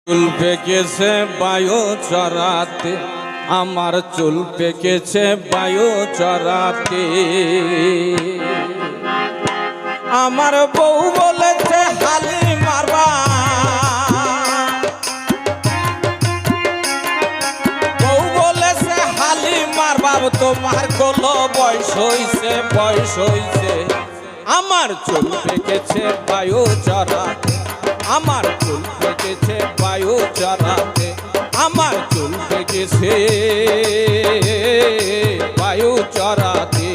চুল পেকেছে বায়ু চড়াতে, আমার চুল পেকেছে বায়ু চড়াতে। আমার বউ বলেছে হালি মারবা, বউ বলেছে হালি মারবা, তোমার কোনো বয়স হইছে বয়স হইছে। আমার চুল পেকেছে বায়ু চড়াতে, আমার চুল পেকেছে বায়ু চড়াতে, আমার চুল পেকেছে বায়ু চড়াতে।